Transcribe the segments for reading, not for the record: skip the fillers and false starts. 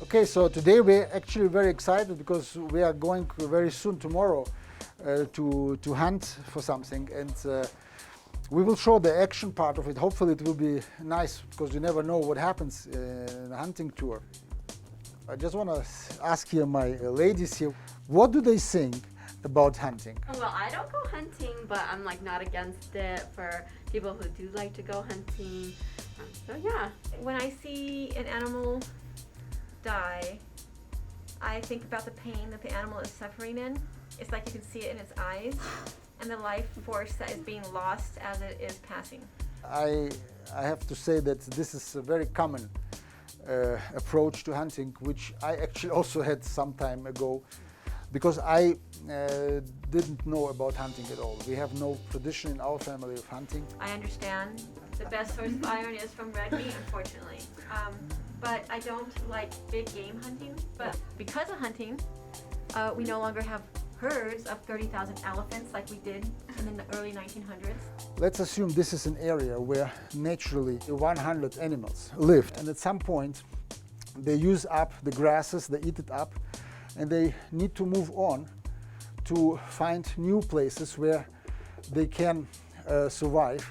Okay, so today we're actually very excited because we are going very soon tomorrow to hunt for something, and we will show the action part of it. Hopefully it will be nice because you never know what happens in a hunting tour. I just want to ask here my ladies here, what do they think about hunting? Well, I don't go hunting, but I'm like not against it for people who do like to go hunting. So yeah. When I see an animal die, I think about the pain that the animal is suffering in. It's like you can see it in its eyes and the life force that is being lost as it is passing. I have to say that this is a very common approach to hunting, which I actually also had some time ago, because I didn't know about hunting at all. We have no tradition in our family of hunting. I understand the best source of iron is from red meat, unfortunately. But I don't like big game hunting. But because of hunting, we no longer have herds of 30,000 elephants like we did in the early 1900s. Let's assume this is an area where naturally 100 animals lived, and at some point they use up the grasses, they eat it up, and they need to move on to find new places where they can survive.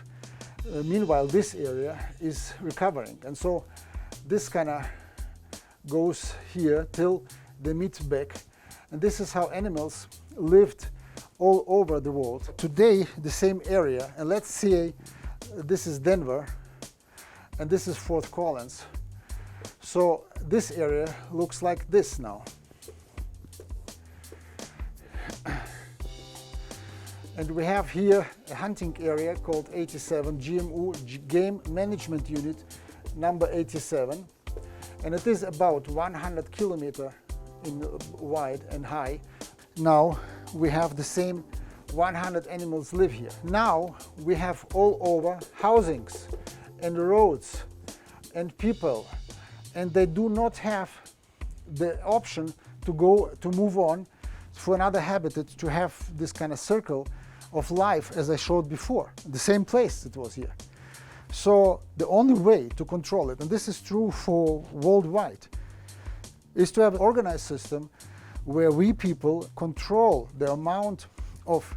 Meanwhile, this area is recovering, and so this kind of goes here till they meet back, and this is how animals lived all over the world. Today, the same area, and let's say this is Denver, and this is Fort Collins. So this area looks like this now. And we have here a hunting area called 87, GMU, Game Management Unit, number 87. And it is about 100 kilometers wide and high. Now we have the same 100 animals live here. Now we have all over housings and roads and people, and they do not have the option to move on for another habitat, to have this kind of circle of life as I showed before, the same place it was here. So the only way to control it, and this is true for worldwide, is to have an organized system where we people control the amount of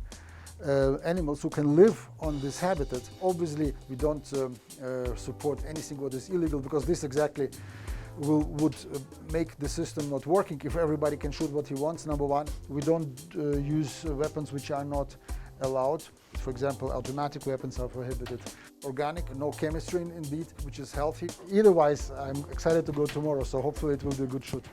animals who can live on this habitat. Obviously, we don't support anything what is illegal, because this exactly would make the system not working if everybody can shoot what he wants, number one. We don't use weapons which are not allowed. For example, automatic weapons are prohibited. Organic, no chemistry indeed, which is healthy. Otherwise, I'm excited to go tomorrow, so hopefully it will be a good shooting.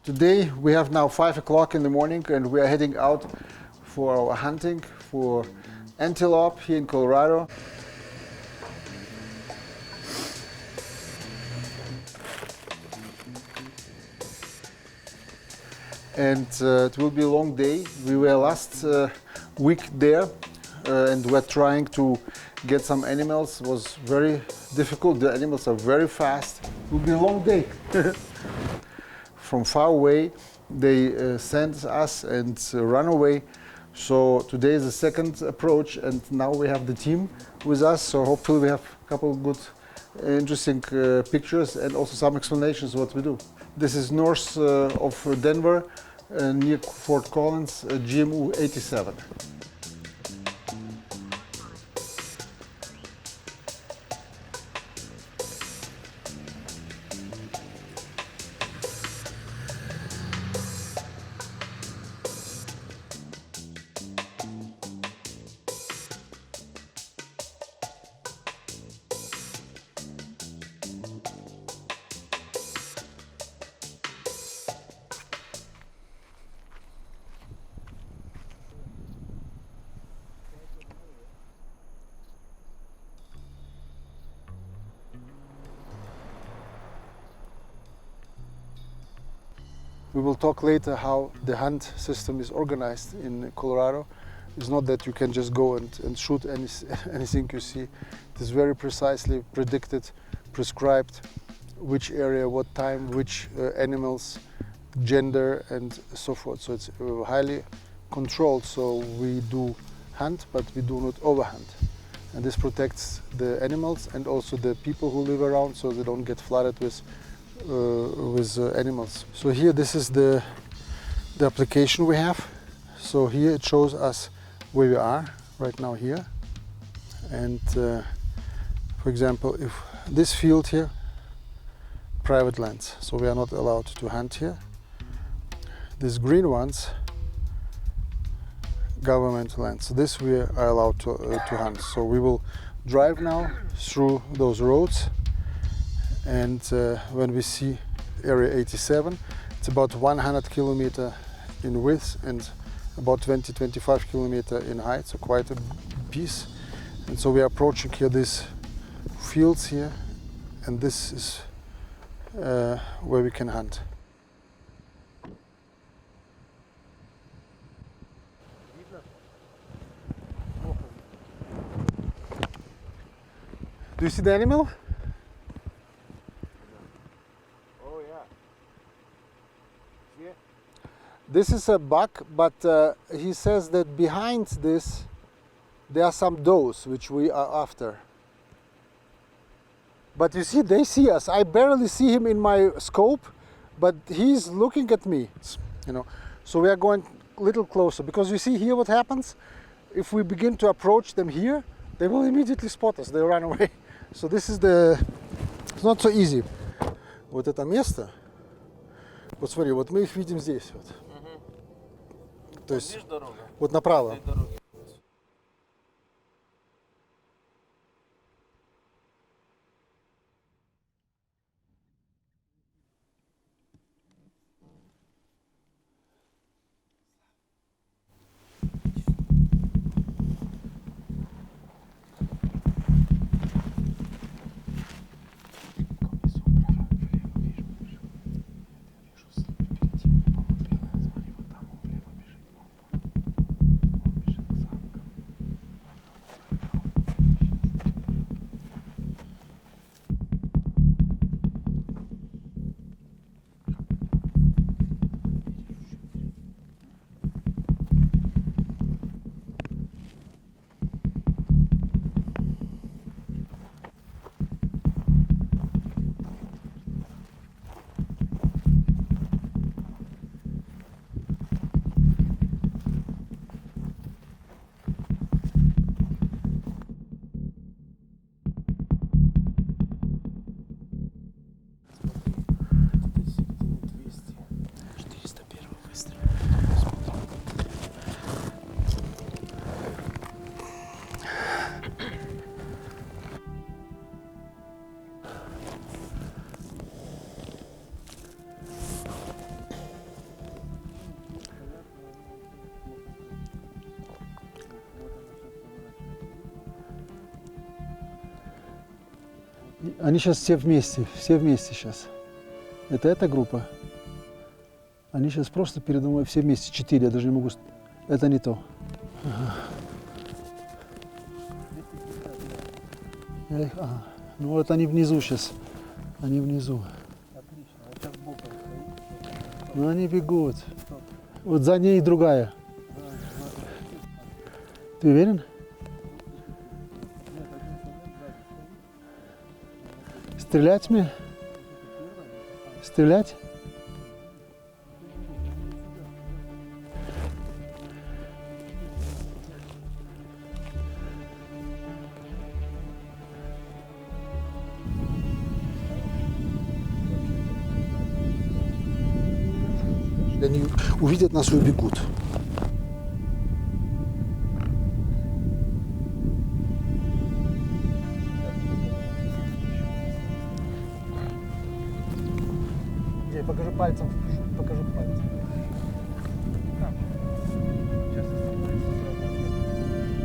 Today we have now 5 o'clock in the morning, and we are heading out for our hunting for antelope here in Colorado. And it will be a long day. We were last week there and we're trying to get some animals. It was very difficult. The animals are very fast. It will be a long day. From far away, they send us and run away. So today is the second approach, and now we have the team with us. So hopefully we have a couple of good, interesting pictures and also some explanations what we do. This is north of Denver, near Fort Collins, GMU 87. We will talk later how the hunt system is organized in Colorado. It's not that you can just go and shoot anything you see. It is very precisely predicted, prescribed, which area, what time, which animals, gender, and so forth. So it's highly controlled. So we do hunt, but we do not overhunt. and this protects the animals and also the people who live around, so they don't get flooded with animals. So here, this is the application we have. So here it shows us where we are right now here, and for example, if this field here, private lands, so we are not allowed to hunt here. These green ones, government lands. So this we are allowed to hunt. So we will drive now through those roads, and when we see area 87, it's about 100 kilometer in width and about 20-25 kilometer in height, so quite a piece. And so we are approaching here these fields here, and this is where we can hunt. Do you see the animal? Oh yeah. Yeah. This is a buck, but he says that behind this there are some does which we are after. But you see, they see us. I barely see him in my scope, but he's looking at me, you know. So we are going a little closer, because you see here what happens? If we begin to approach them here, they will immediately spot us, they run away. So this is it's not so easy. Вот это место, вот смотри, вот мы их видим здесь вот. То есть вот направо. Они сейчас все вместе сейчас. Это эта группа. Они сейчас просто передо мной все вместе, 4, я даже не могу... Это не то. Ага. Ну вот они внизу сейчас. Они внизу. Ну они бегут. Вот за ней другая. Ты уверен? Стрелять мне? Стрелять? Они увидят нас и убегут. Я покажу пальцем, покажу пальцем.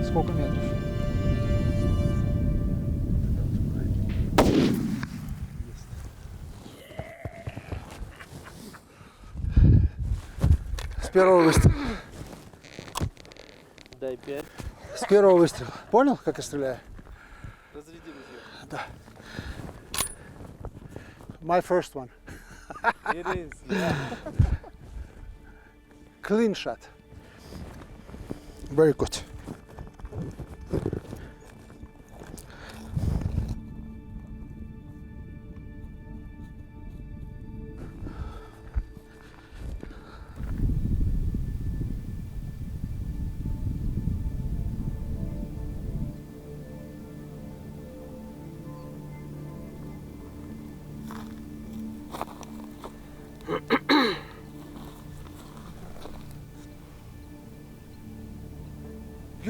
Сколько метров? С первого выстрела. Дай 5. С первого выстрела. Понял, как я стреляю? Разведи ружьё. Да. My first one. It is, yeah. Clean shot. Very good.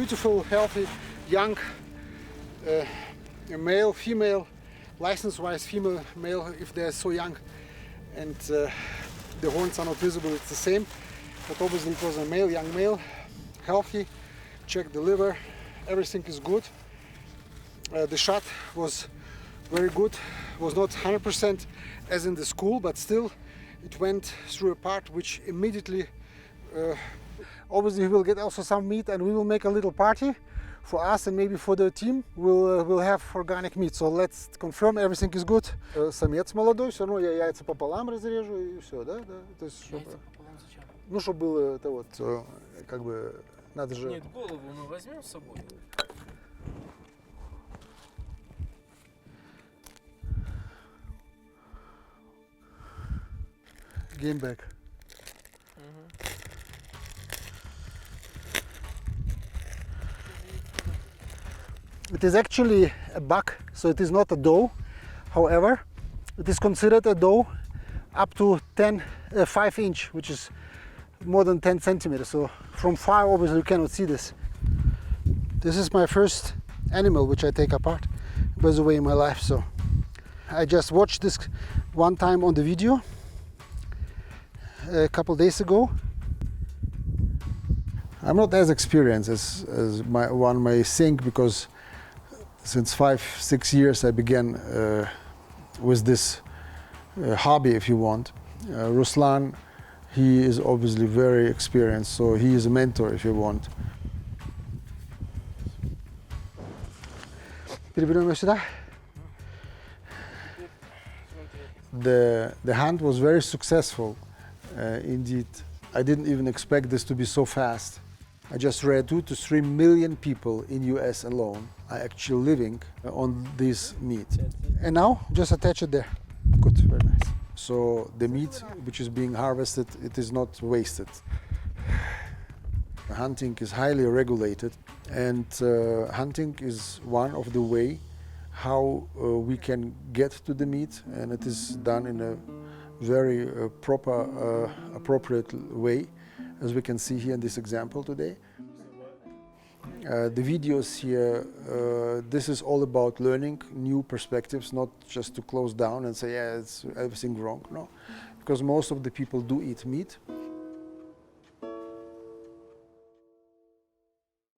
beautiful, healthy, young male, female, license-wise female, male if they're so young, and the horns are not visible, it's the same. But obviously it was a male, young male, healthy. Check the liver, everything is good. The shot was very good, was not 100% as in the school, but still it went through a part which immediately, obviously we will get also some meat, and we will make a little party for us and maybe for the team. We'll have organic meat, so let's confirm everything is good. Самец молодой, все равно я яйца пополам разрежу и все, да? То есть, чтобы, ну, чтобы было это вот, как бы, надо же... Нет, голову мы возьмем с собой. Game bag. It is actually a buck, so it is not a doe. However, it is considered a doe up to 5 inch, which is more than 10 centimeters. So from far, obviously, you cannot see this. This is my first animal which I take apart, by the way, in my life. So I just watched this one time on the video a couple days ago. I'm not as experienced as one may think, because since 5-6 years I began with this hobby, if you want. Ruslan, he is obviously very experienced, so he is a mentor, if you want. Переберем его сюда. The hunt was very successful, indeed. I didn't even expect this to be so fast. I just read 2 to 3 million people in US alone are actually living on this meat. And now, just attach it there. Good, very nice. So the meat which is being harvested, it is not wasted. Hunting is highly regulated, and hunting is one of the way how we can get to the meat, and it is done in a very proper, appropriate way, as we can see here in this example today. The videos here, this is all about learning new perspectives, not just to close down and say, yeah, it's everything wrong, no. Because most of the people do eat meat,